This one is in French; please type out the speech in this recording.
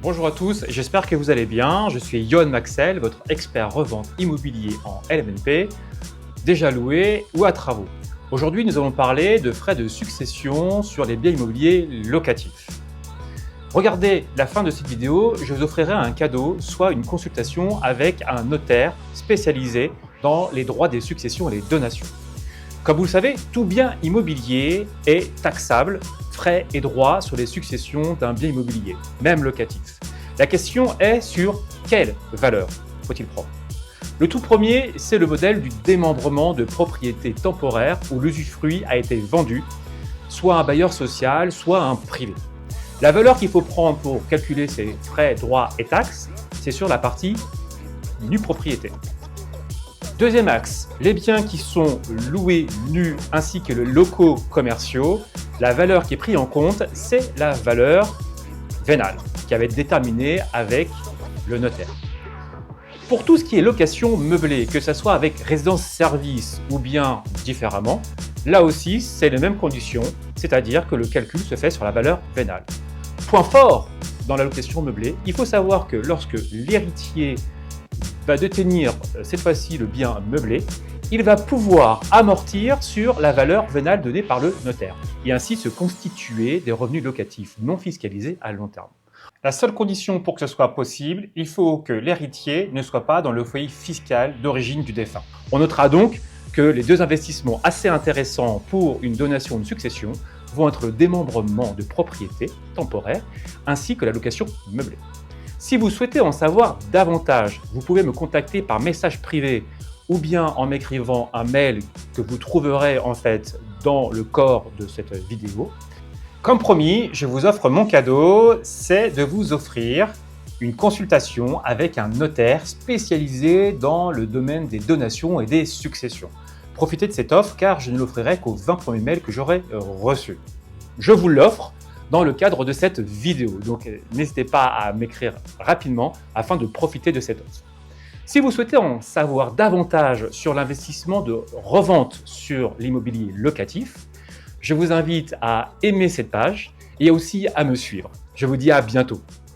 Bonjour à tous, j'espère que vous allez bien. Je suis Yoann Maxel, votre expert revente immobilier en LMNP, déjà loué ou à travaux. Aujourd'hui, nous allons parler de frais de succession sur les biens immobiliers locatifs. Regardez la fin de cette vidéo, je vous offrirai un cadeau, soit une consultation avec un notaire spécialisé dans les droits des successions et les donations. Comme vous le savez, tout bien immobilier est taxable, frais et droits sur les successions d'un bien immobilier, même locatif. La question est sur quelle valeur faut-il prendre? Le tout premier, c'est le modèle du démembrement de propriété temporaire où l'usufruit a été vendu, soit à un bailleur social, soit à un privé. La valeur qu'il faut prendre pour calculer ces frais, droits et taxes, c'est sur la partie nue propriété. Deuxième axe, les biens qui sont loués nus ainsi que les locaux commerciaux, la valeur qui est prise en compte, c'est la valeur vénale qui avait été déterminée avec le notaire. Pour tout ce qui est location meublée, que ce soit avec résidence-service ou bien différemment, là aussi c'est les mêmes conditions, c'est-à-dire que le calcul se fait sur la valeur vénale. Point fort dans la location meublée, il faut savoir que lorsque l'héritier va détenir cette fois-ci le bien meublé, il va pouvoir amortir sur la valeur vénale donnée par le notaire et ainsi se constituer des revenus locatifs non fiscalisés à long terme. La seule condition pour que ce soit possible, il faut que l'héritier ne soit pas dans le foyer fiscal d'origine du défunt. On notera donc que les deux investissements assez intéressants pour une donation ou une succession vont être le démembrement de propriété temporaire ainsi que la location meublée. Si vous souhaitez en savoir davantage, vous pouvez me contacter par message privé ou bien en m'écrivant un mail que vous trouverez en fait dans le corps de cette vidéo. Comme promis, je vous offre mon cadeau, c'est de vous offrir une consultation avec un notaire spécialisé dans le domaine des donations et des successions. Profitez de cette offre car je ne l'offrirai qu'aux 20 premiers mails que j'aurai reçus. Je vous l'offre dans le cadre de cette vidéo. Donc, n'hésitez pas à m'écrire rapidement afin de profiter de cette offre. Si vous souhaitez en savoir davantage sur l'investissement de revente sur l'immobilier locatif, je vous invite à aimer cette page et aussi à me suivre. Je vous dis à bientôt.